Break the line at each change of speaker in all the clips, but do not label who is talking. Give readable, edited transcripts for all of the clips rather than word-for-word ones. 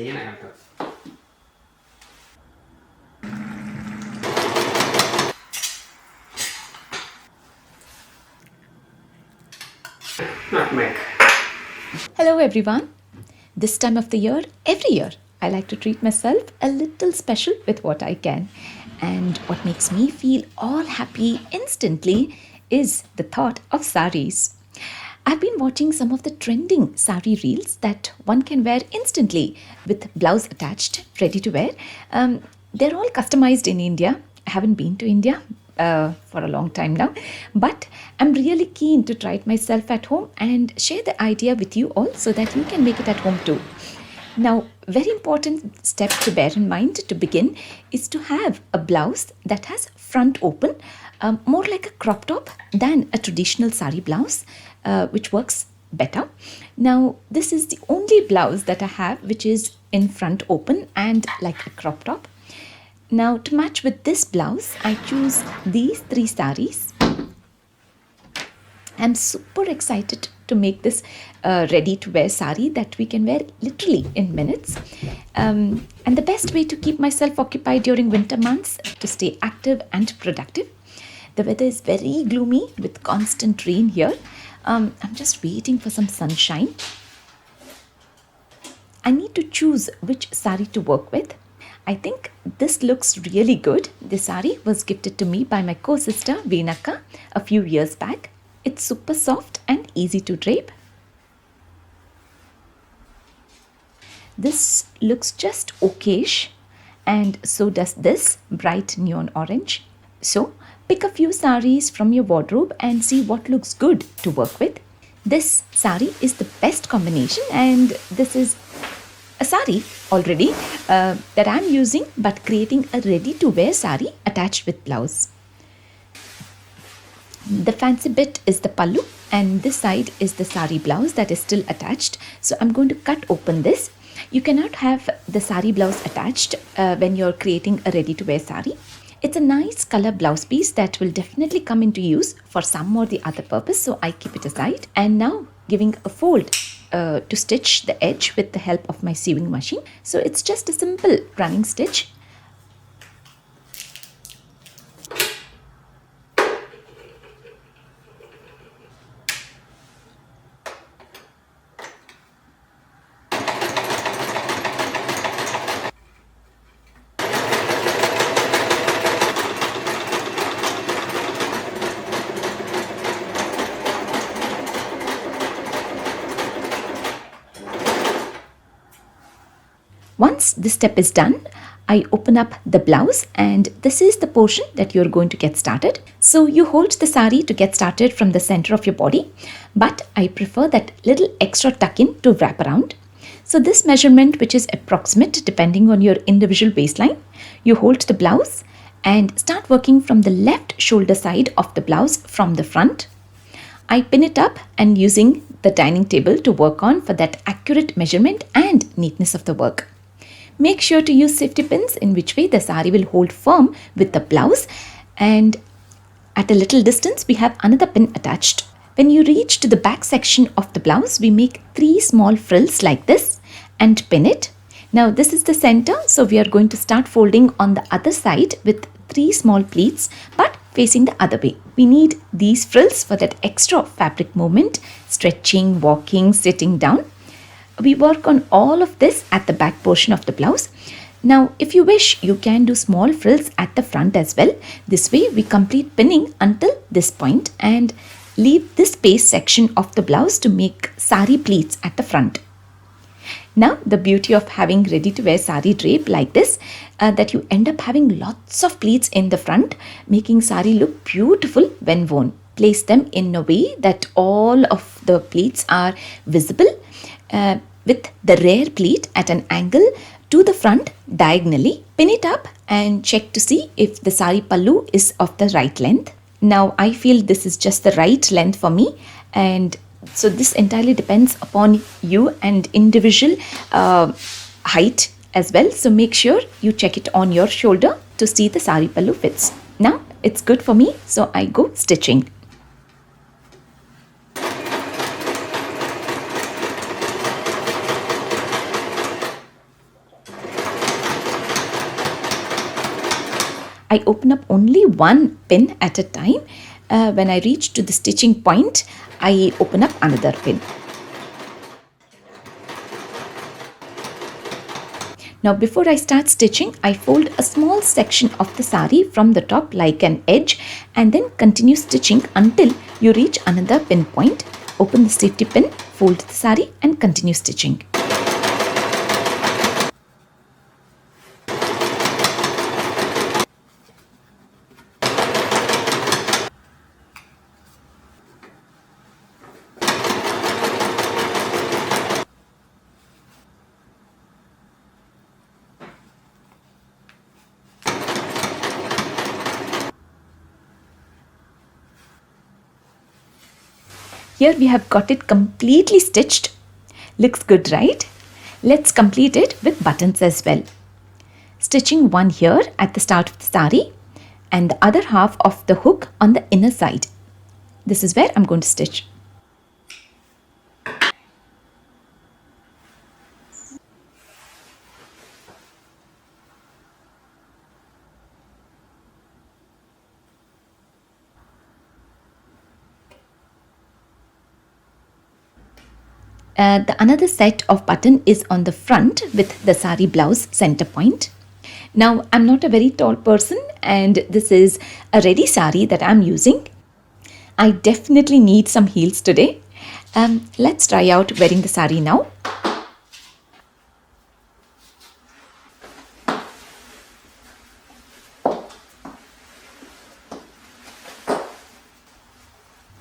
Nutmeg.
Hello everyone. This time of the year, every year, I like to treat myself a little special with what I can. And what makes me feel all happy instantly is the thought of saris. I've been watching some of the trending sari reels that one can wear instantly with blouse attached, ready to wear. They're all customized in India. I haven't been to India for a long time now, but I'm really keen to try it myself at home and share the idea with you all so that you can make it at home too. Now, very important step to bear in mind to begin is to have a blouse that has front open, more like a crop top than a traditional sari blouse, which works better. Now, this is the only blouse that I have which is in front open and like a crop top. Now, to match with this blouse, I choose these three saris. I'm super excited to make this ready to wear sari that we can wear literally in minutes. And the best way to keep myself occupied during winter months to stay active and productive. The weather is very gloomy with constant rain here. I'm just waiting for some sunshine. I need to choose which sari to work with. I think this looks really good. This sari was gifted to me by my co-sister Veenaka a few years back. It's super soft and easy to drape. This looks just okayish, and so does this bright neon orange. So pick a few saris from your wardrobe and see what looks good to work with. This sari is the best combination, and this is a sari already that I'm using, but creating a ready to wear sari attached with blouse. The fancy bit is the pallu, and this side is the sari blouse that is still attached. So I'm going to cut open this. You cannot have the sari blouse attached when you're creating a ready to wear sari. It's a nice color blouse piece that will definitely come into use for some or the other purpose, so I keep it aside. And now giving a fold to stitch the edge with the help of my sewing machine. So it's just a simple running stitch. Once this step is done, I open up the blouse, and this is the portion that you're going to get started. So you hold the sari to get started from the center of your body, but I prefer that little extra tuck in to wrap around. So this measurement, which is approximate depending on your individual waistline, you hold the blouse and start working from the left shoulder side of the blouse from the front. I pin it up and using the dining table to work on for that accurate measurement and neatness of the work. Make sure to use safety pins, in which way the sari will hold firm with the blouse, and at a little distance we have another pin attached. When you reach to the back section of the blouse, we make 3 small frills like this and pin it. Now this is the center, so we are going to start folding on the other side with 3 small pleats, but facing the other way. We need these frills for that extra fabric movement, stretching, walking, sitting down. We work on all of this at the back portion of the blouse. Now, if you wish, you can do small frills at the front as well. This way, we complete pinning until this point and leave this base section of the blouse to make sari pleats at the front. Now, the beauty of having ready to wear sari drape like this, that you end up having lots of pleats in the front, making sari look beautiful when worn. Place them in a way that all of the pleats are visible, with the rear pleat at an angle to the front diagonally. Pin it up and check to see if the sari pallu is of the right length. Now I feel this is just the right length for me, and so this entirely depends upon you and individual height as well. So make sure you check it on your shoulder to see the sari pallu fits. Now it's good for me, so I go stitching. I open up only one pin at a time. When I reach to the stitching point, I open up another pin. Now before I start stitching, I fold a small section of the sari from the top like an edge and then continue stitching until you reach another pin point. Open the safety pin, fold the sari and continue stitching. Here we have got it completely stitched. Looks good, right? Let's complete it with buttons as well. Stitching one here at the start of the sari and the other half of the hook on the inner side. This is where I'm going to stitch. The another set of button is on the front with the sari blouse center point. Now I'm not a very tall person and this is a ready sari that I'm using. I definitely need some heels today. Let's try out wearing the sari now.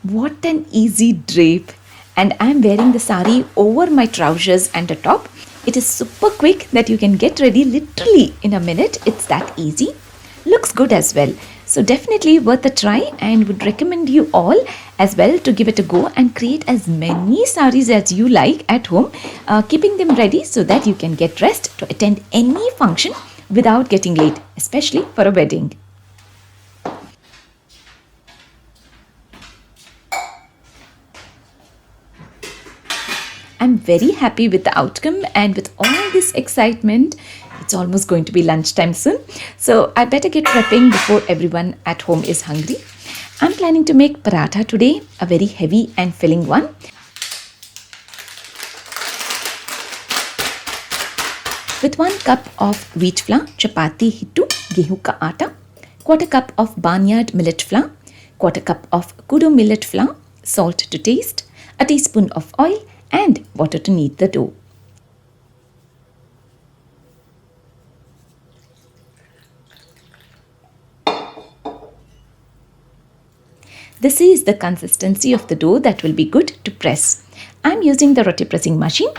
What an easy drape! And I'm wearing the sari over my trousers and the top. It is super quick that you can get ready literally in a minute. It's that easy. Looks good as well. So definitely worth a try and would recommend you all as well to give it a go and create as many saris as you like at home, keeping them ready so that you can get dressed to attend any function without getting late, especially for a wedding. I'm very happy with the outcome and with all this excitement, it's almost going to be lunchtime soon. So I better get prepping before everyone at home is hungry. I'm planning to make paratha today, a very heavy and filling one. With 1 cup of wheat flour, chapati hittu, gehu ka atta, 1/4 cup of barnyard millet flour, 1/4 cup of kudu millet flour, salt to taste, a teaspoon of oil and water to knead the dough. This is the consistency of the dough that will be good to press. I'm using the roti pressing machine.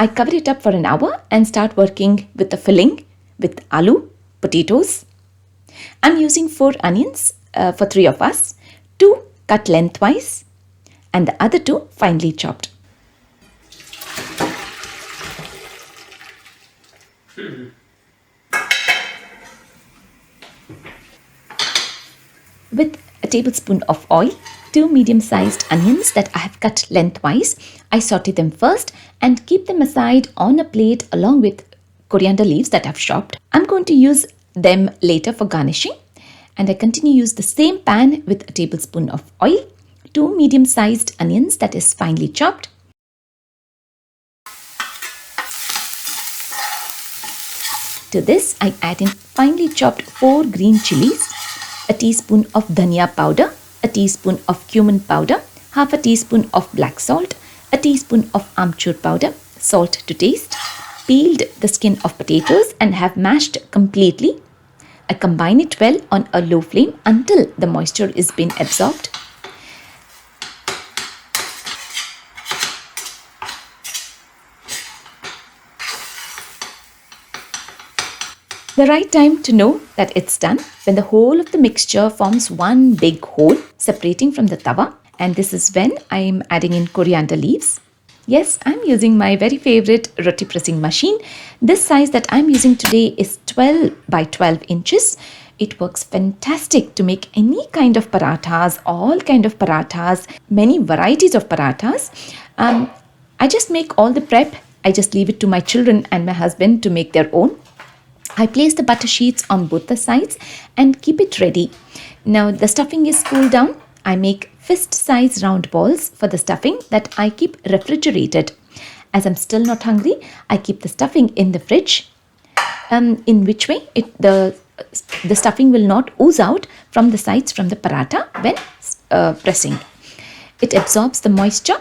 I cover it up for an hour and start working with the filling with aloo, potatoes. I'm using 4 onions for 3 of us, 2 cut lengthwise and the other 2 finely chopped. With a tablespoon of oil, 2 medium-sized onions that I have cut lengthwise. I saute them first and keep them aside on a plate along with coriander leaves that I've chopped. I'm going to use them later for garnishing. And I continue to use the same pan with a tablespoon of oil, 2 medium-sized onions that is finely chopped. To this, I add in finely chopped 4 green chilies, a teaspoon of dhania powder, a teaspoon of cumin powder, half a teaspoon of black salt, a teaspoon of amchur powder, salt to taste, peeled the skin of potatoes and have mashed completely, I combine it well on a low flame until the moisture is been absorbed. The right time to know that it's done when the whole of the mixture forms one big hole separating from the tawa, and this is when I am adding in coriander leaves. Yes, I'm using my very favorite roti pressing machine. This size that I'm using today is 12 by 12 inches. It works fantastic to make any kind of parathas, all kind of parathas, many varieties of parathas. I just make all the prep. I just leave it to my children and my husband to make their own. I place the butter sheets on both the sides and keep it ready. Now the stuffing is cooled down. I make fist size round balls for the stuffing that I keep refrigerated. As I'm still not hungry, I keep the stuffing in the fridge. In which way the stuffing will not ooze out from the sides from the paratha when pressing. It absorbs the moisture.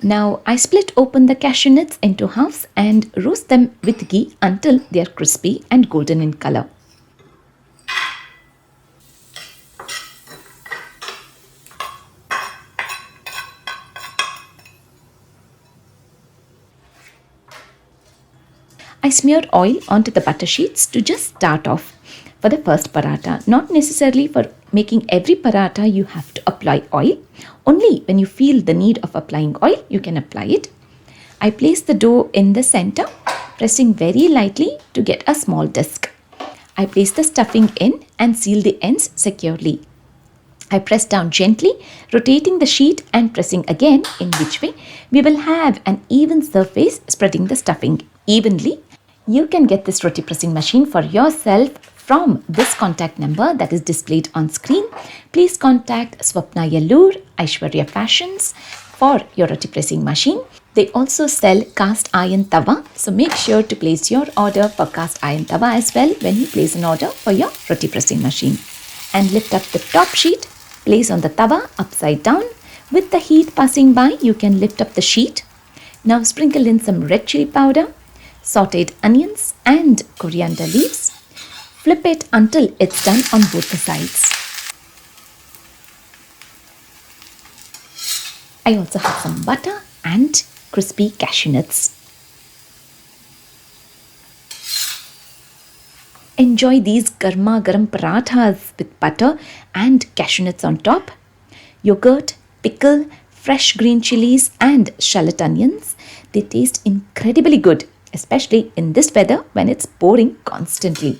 Now I split open the cashew nuts into halves and roast them with ghee until they are crispy and golden in color. I smeared oil onto the butter sheets to just start off for the first paratha. Not necessarily for making every paratha you have to apply oil. Only when you feel the need of applying oil, you can apply it. I place the dough in the center, pressing very lightly to get a small disc. I place the stuffing in and seal the ends securely. I press down gently, rotating the sheet and pressing again, in which way we will have an even surface spreading the stuffing evenly. You can get this roti pressing machine for yourself from this contact number that is displayed on screen. Please contact Swapna Yallur, Aishwarya Fashions for your roti pressing machine. They also sell cast iron tawa, so make sure to place your order for cast iron tawa as well when you place an order for your roti pressing machine. And lift up the top sheet, place on the tawa upside down. With the heat passing by, you can lift up the sheet. Now sprinkle in some red chili powder, sauteed onions and coriander leaves. Flip it until it's done on both the sides. I also have some butter and crispy cashew nuts. Enjoy these garma garam parathas with butter and cashew nuts on top. Yogurt, pickle, fresh green chilies and shallot onions. They taste incredibly good, especially in this weather when it's pouring constantly.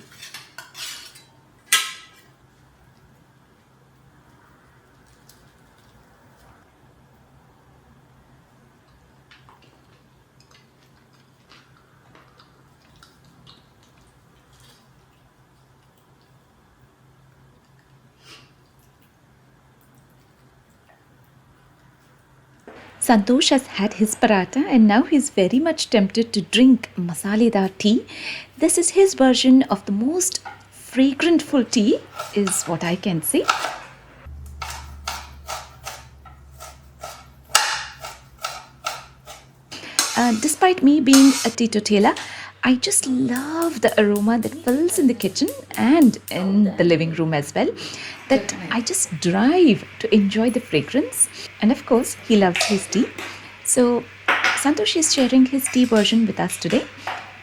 Santosh has had his paratha and now he's very much tempted to drink masaledar tea. This is his version of the most fragrantful tea, is what I can say. Despite me being a teetotaler, I just love the aroma that fills in the kitchen and in the living room as well, that I just drive to enjoy the fragrance. And of course, he loves his tea. So Santosh is sharing his tea version with us today.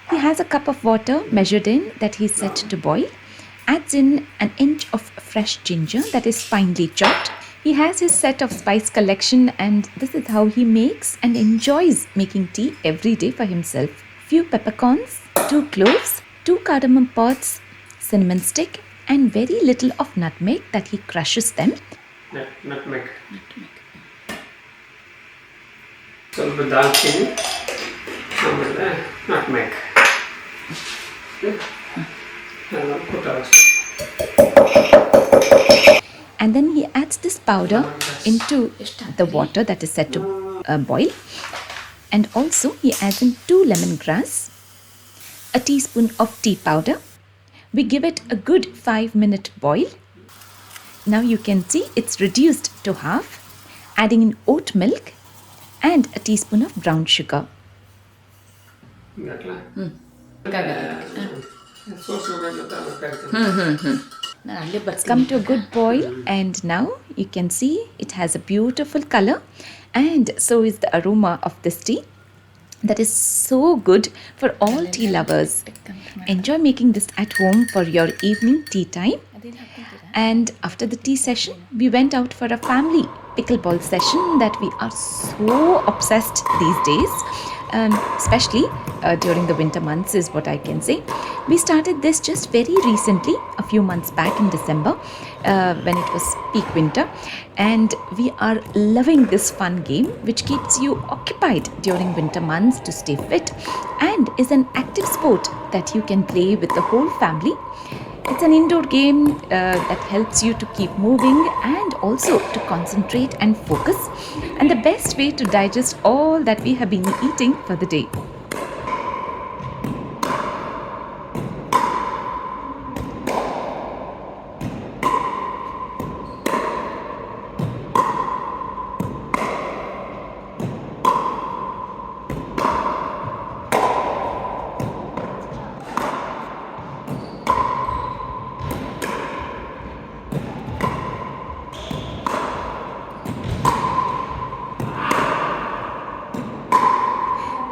He has a cup of water measured in that he's set to boil, adds in an inch of fresh ginger that is finely chopped. He has his set of spice collection and this is how he makes and enjoys making tea every day for himself. Few peppercorns, 2 cloves, 2 cardamom pods, cinnamon stick and very little of nutmeg that he crushes them.
Nutmeg. ಸ್ವಲ್ಪ ದಾಲ್ಚಿನ್ನಿ ಆಮೇಲೆ nutmeg ಎಲ್ಲ ಕೊಟ್ಟಷ್ಟು.
And then he adds this powder into the water that is set to boil. And also he adds in 2 lemongrass, a teaspoon of tea powder. We give it a good 5-minute boil. Now you can see it's reduced to half, adding in oat milk and a teaspoon of brown sugar.
Sauce over
It's come to a good boil, and now you can see it has a beautiful color, and so is the aroma of this tea. That is so good for all tea lovers. Enjoy making this at home for your evening tea time. And after the tea session, we went out for a family pickleball session that we are so obsessed these days, especially during the winter months, is what I can say. We started this just very recently, a few months back in December, when it was peak winter, and we are loving this fun game which keeps you occupied during winter months to stay fit and is an active sport that you can play with the whole family. It's an indoor game that helps you to keep moving and also to concentrate and focus, and the best way to digest all that we have been eating for the day.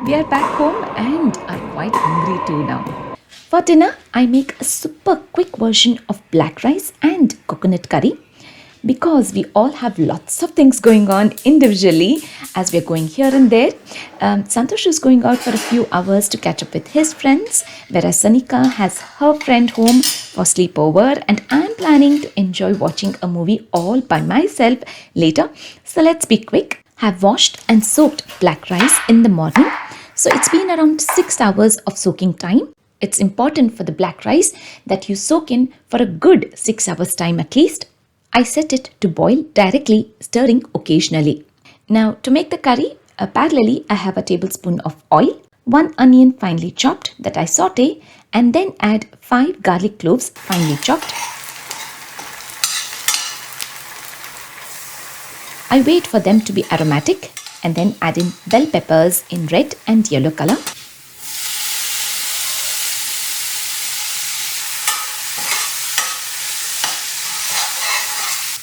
We are back home and are quite hungry too now. For dinner, I make a super quick version of black rice and coconut curry because we all have lots of things going on individually as we're going here and there. Santosh is going out for a few hours to catch up with his friends, whereas Sanika has her friend home for sleepover, and I'm planning to enjoy watching a movie all by myself later. So let's be quick. Have washed and soaked black rice in the morning. So it's been around 6 hours of soaking time. It's important for the black rice that you soak in for a good 6 hours time at least. I set it to boil directly, stirring occasionally. Now to make the curry, parallelly I have a tablespoon of oil, 1 onion finely chopped that I saute, and then add 5 garlic cloves finely chopped. I wait for them to be aromatic and then add in bell peppers in red and yellow color.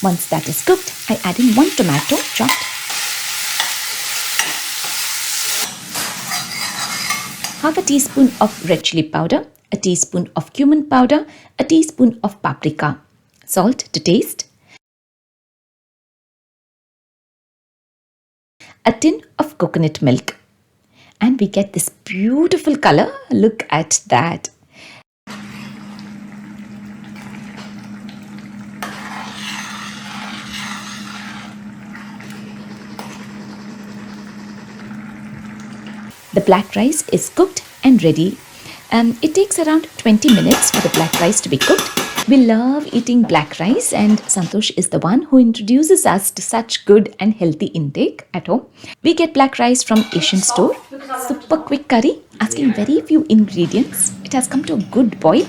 Once that is cooked, I add in 1 tomato chopped, half a teaspoon of red chili powder, a teaspoon of cumin powder, a teaspoon of paprika, salt to taste, a tin of coconut milk, and we get this beautiful color. Look at that. The black rice is cooked and ready. It takes around 20 minutes for the black rice to be cooked. We love eating black rice, and Santosh is the one who introduces us to such good and healthy intake at home. We get black rice from Asian store. Super quick curry, asking very few ingredients. It has come to a good boil.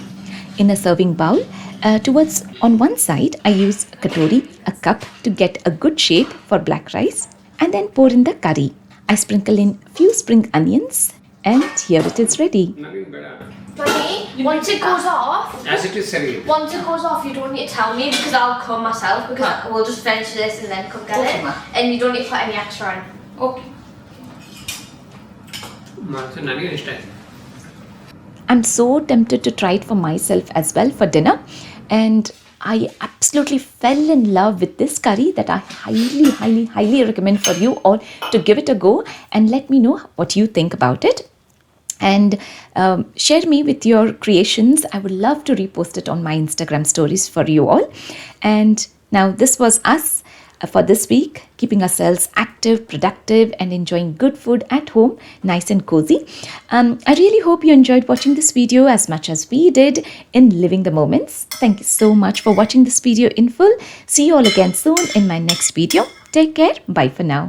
In a serving bowl, on one side, I use a katori, a cup, to get a good shape for black rice, and then pour in the curry. I sprinkle in few spring onions, and here it is ready.
Mummy, once it goes off,
As it is, Saree.
once it goes off, you don't need to tell me because I'll come myself because we'll just finish this and then come get
Okay,
it.
ma.
And you don't need to put any extra in.
Okay.
ನನಗೆ ಇಷ್ಟ ಆಯ್ತು.
I'm so tempted to try it for myself as well for dinner, and I absolutely fell in love with this curry that I highly recommend for you all to give it a go and let me know what you think about it. And share me with your creations. I would love to repost it on my Instagram stories for you all. And now this was us for this week, keeping ourselves active, productive, and enjoying good food at home, nice and cozy. I really hope you enjoyed watching this video as much as we did in living the moments. Thank you so much for watching this video in full. See you all again soon in my next video. Take care. Bye for now.